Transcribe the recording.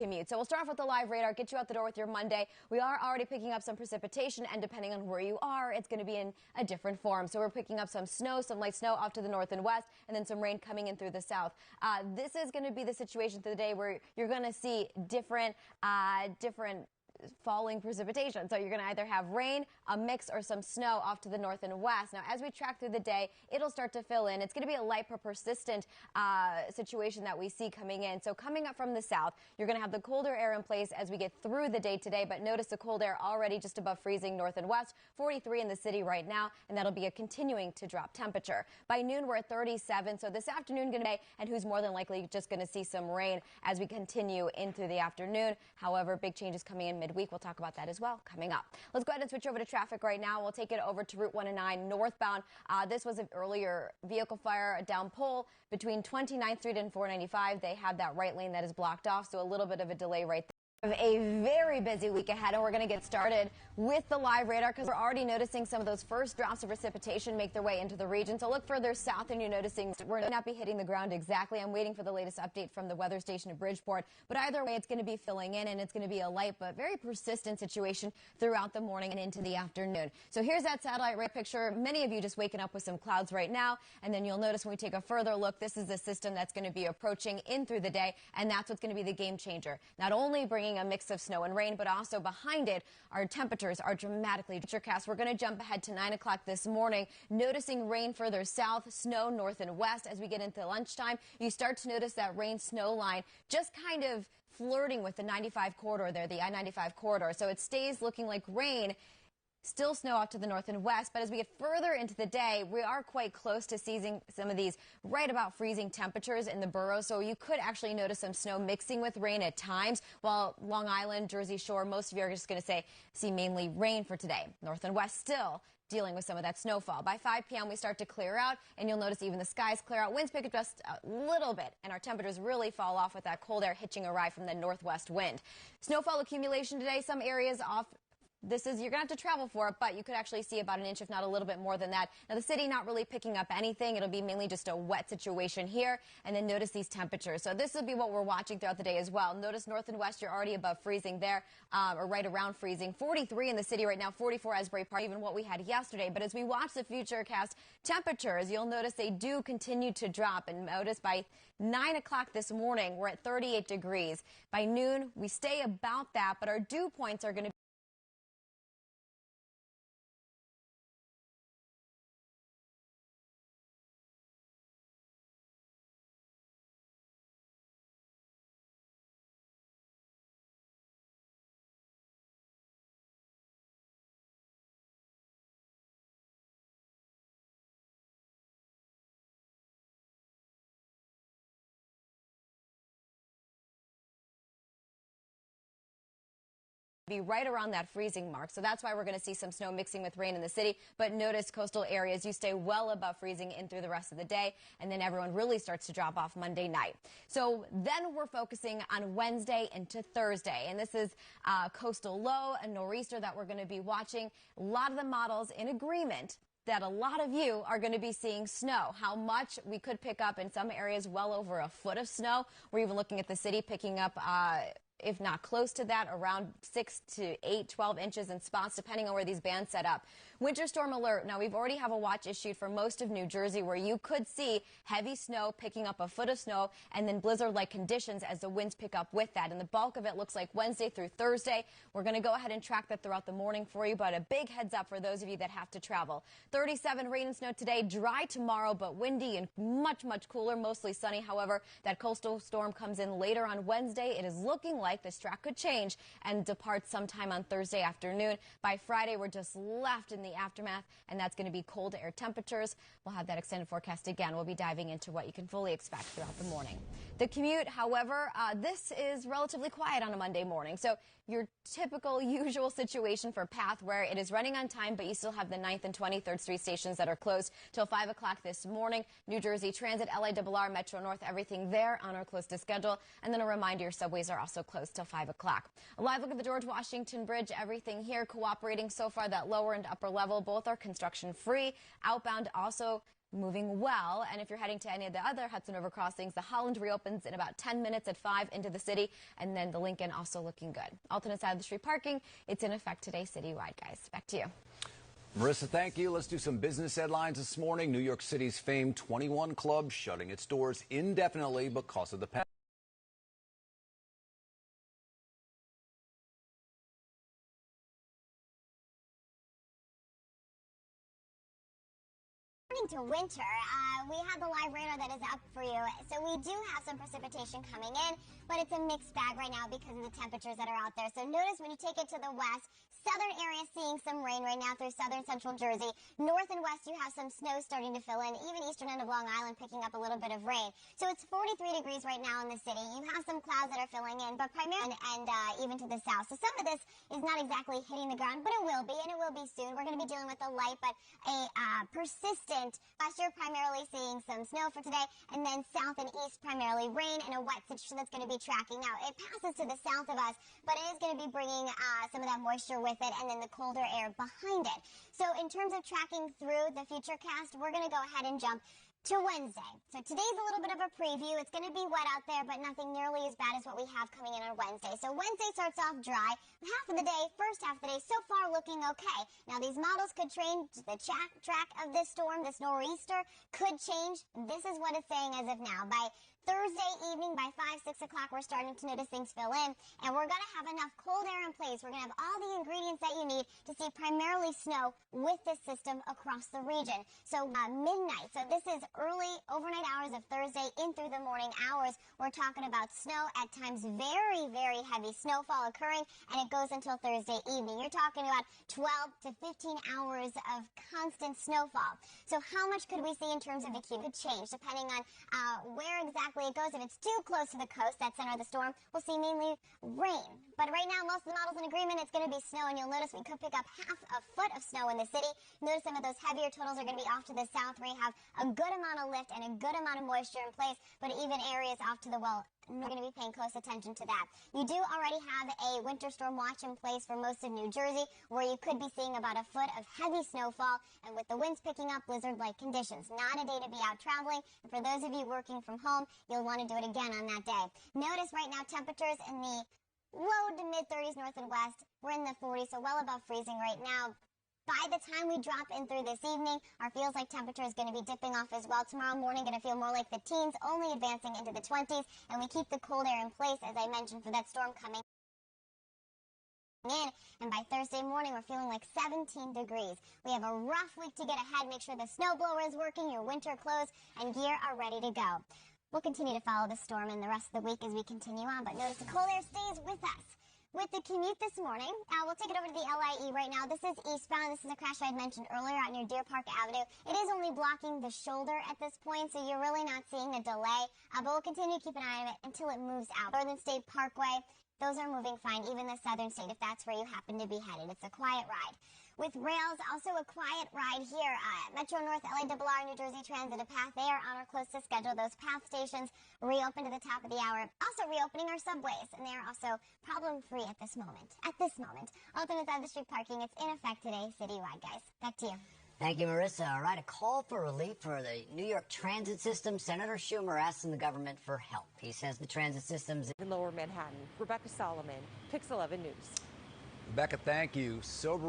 commute. So we'll start off with the live radar, get you out the door with your Monday. We are already picking up some precipitation, and depending on where you are, it's going to be in a different form. So we're picking up some snow, some light snow off to the north and west, and then some rain coming in through the south. This is going to be the situation through the day where you're going to see different falling precipitation. So you're going to either have rain, a mix, or some snow off to the north and west. Now, as we track through the day, it'll start to fill in. It's going to be a light but persistent situation that we see coming in. So coming up from the south, you're going to have the colder air in place as we get through the day today, but notice the cold air already just above freezing north and west, 43 in the city right now, and that'll be a continuing to drop temperature. By noon, we're at 37. So this afternoon going to be, and who's more than likely just going to see some rain as we continue in through the afternoon. However, big changes coming in midweek. We'll talk about that as well coming up. Let's go ahead and switch over to traffic right now. We'll take it over to Route 109 northbound. This was an earlier vehicle fire, a down pole between 29th Street and 495. They have that right lane that is blocked off, so a little bit of a delay right there. A very busy week ahead, and we're going to get started with the live radar because we're already noticing some of those first drops of precipitation make their way into the region. So look further south and you're noticing we're not be hitting the ground exactly. I'm waiting for the latest update from the weather station at Bridgeport, but either way it's going to be filling in, and it's going to be a light but very persistent situation throughout the morning and into the afternoon. So here's that satellite right picture. Many of you just waking up with some clouds right now, and then you'll notice when we take a further look, this is the system that's going to be approaching in through the day, and that's what's going to be the game changer. Not only bringing a mix of snow and rain, but also behind it, our temperatures are dramatically forecast. We're going to jump ahead to 9 o'clock this morning, noticing rain further south, snow north and west. As we get into lunchtime, you start to notice that rain-snow line just kind of flirting with the 95 corridor there, the I-95 corridor. So it stays looking like rain. Still snow out to the north and west, but as we get further into the day, we are quite close to seeing some of these right about freezing temperatures in the boroughs. So you could actually notice some snow mixing with rain at times, while Long Island, Jersey Shore, most of you are just going to see mainly rain for today. North and west still dealing with some of that snowfall. By 5 p.m. we start to clear out, and you'll notice even the skies clear out. Winds pick up just a little bit, and our temperatures really fall off with that cold air hitching a ride from the northwest wind. Snowfall accumulation today, some areas off. You're going to have to travel for it, but you could actually see about an inch, if not a little bit more than that. Now, the city not really picking up anything. It'll be mainly just a wet situation here. And then notice these temperatures. So this will be what we're watching throughout the day as well. Notice north and west, you're already above freezing there, or right around freezing. 43 in the city right now, 44 Asbury Park, even what we had yesterday. But as we watch the futurecast temperatures, you'll notice they do continue to drop. And notice by 9 o'clock this morning, we're at 38 degrees. By noon, we stay about that, but our dew points are going to be right around that freezing mark. So that's why we're going to see some snow mixing with rain in the city. But notice coastal areas, you stay well above freezing in through the rest of the day, and then everyone really starts to drop off Monday night. So then we're focusing on Wednesday into Thursday, and this is coastal low, a nor'easter that we're going to be watching. A lot of the models in agreement that a lot of you are going to be seeing snow. How much? We could pick up in some areas well over a foot of snow. We're even looking at the city picking up if not close to that, around 6 to 8, 12 inches in spots, depending on where these bands set up. Winter storm alert. Now, we've already have a watch issued for most of New Jersey where you could see heavy snow picking up a foot of snow and then blizzard-like conditions as the winds pick up with that. And the bulk of it looks like Wednesday through Thursday. We're going to go ahead and track that throughout the morning for you, but a big heads up for those of you that have to travel. 37 rain and snow today, dry tomorrow, but windy and much, much cooler, mostly sunny. However, that coastal storm comes in later on Wednesday. It is looking like this track could change and depart sometime on Thursday afternoon. By Friday, we're just left in the aftermath, and that's going to be cold air temperatures. We'll have that extended forecast again. We'll be diving into what you can fully expect throughout the morning. The commute, however, this is relatively quiet on a Monday morning. So your typical, usual situation for path where it is running on time, but you still have the 9th and 23rd Street stations that are closed till 5 o'clock this morning. New Jersey Transit, LIRR, Metro North, everything there on our close to schedule. And then a reminder, your subways are also closed till 5 o'clock. A live look at the George Washington Bridge. Everything here cooperating so far. That lower and upper level, both are construction free. Outbound also moving well. And if you're heading to any of the other Hudson River crossings, the Holland reopens in about 10 minutes at 5 into the city, and then the Lincoln also looking good. Alternate side of the street parking, it's in effect today citywide, guys. Back to you. Marissa, thank you. Let's do some business headlines this morning. New York City's famed 21 Club shutting its doors indefinitely because of the pandemic. To winter, we have the live radar that is up for you. So we do have some precipitation coming in, but it's a mixed bag right now because of the temperatures that are out there. So notice when you take it to the west, southern area seeing some rain right now through southern central Jersey. North and west, you have some snow starting to fill in. Even eastern end of Long Island picking up a little bit of rain. So it's 43 degrees right now in the city. You have some clouds that are filling in, but primarily and even to the south. So some of this is not exactly hitting the ground, but it will be, and it will be soon. We're going to be dealing with a light but a persistent. Last year, primarily seeing some snow for today, and then south and east, primarily rain and a wet situation that's going to be tracking. Now, it passes to the south of us, but it is going to be bringing some of that moisture with it, and then the colder air behind it. So in terms of tracking through the futurecast, we're going to go ahead and jump to Wednesday. So today's a little bit of a preview. It's going to be wet out there, but nothing nearly as bad as what we have coming in on Wednesday. So Wednesday starts off dry. Half of the day, first half of the day, so far looking okay. Now these models could change. The track of this storm, this nor'easter, could change. This is what it's saying as of now. By Thursday evening, by 5, 6 o'clock, we're starting to notice things fill in, and we're going to have enough cold air in place. We're going to have all the ingredients that you need to see primarily snow with this system across the region. So midnight, so this is early overnight hours of Thursday in through the morning hours. We're talking about snow, at times very, very heavy snowfall occurring, and it goes until Thursday evening. You're talking about 12 to 15 hours of constant snowfall. So how much could we see in terms of the cube? Could change depending on where exactly it goes. If it's too close to the coast, that center of the storm, we'll see mainly rain. But right now, most of the models in agreement, it's going to be snow, and you'll notice we could pick up half a foot of snow in the city. Notice some of those heavier totals are going to be off to the south, where you have a good amount of lift and a good amount of moisture in place, but even areas off to the well, we're going to be paying close attention to that. You do already have a winter storm watch in place for most of New Jersey, where you could be seeing about a foot of heavy snowfall, and with the winds picking up, blizzard-like conditions. Not a day to be out traveling, and for those of you working from home, you'll want to do it again on that day. Notice right now temperatures in the low to mid-30s north and west. We're in the 40s, so well above freezing right now. By the time we drop in through this evening, our feels like temperature is going to be dipping off as well. Tomorrow morning, going to feel more like the teens, only advancing into the 20s, and we keep the cold air in place, as I mentioned, for that storm coming in. And by Thursday morning, we're feeling like 17 degrees. We have a rough week to get ahead. Make sure the snowblower is working, your winter clothes and gear are ready to go. We'll continue to follow the storm in the rest of the week as we continue on, but notice the cold air stays with us. With the commute this morning, we'll take it over to the LIE right now. This is eastbound. This is a crash I had mentioned earlier out near Deer Park Avenue. It is only blocking the shoulder at this point, so you're really not seeing a delay. But we'll continue to keep an eye on it until it moves out. Northern State Parkway, those are moving fine, even the Southern State, if that's where you happen to be headed. It's a quiet ride. With rails, also a quiet ride here. Metro North, LARR, New Jersey Transit, a path they are on or close to schedule. Those path stations reopen to the top of the hour. Also reopening our subways, and they are also problem-free at this moment. Alternate side of the street parking, it's in effect today, citywide, guys. Back to you. Thank you, Marissa. All right, a call for relief for the New York transit system. Senator Schumer asking the government for help. He says the transit system's in Lower Manhattan. Rebecca Solomon, PIX11 News. Rebecca, thank you. Sober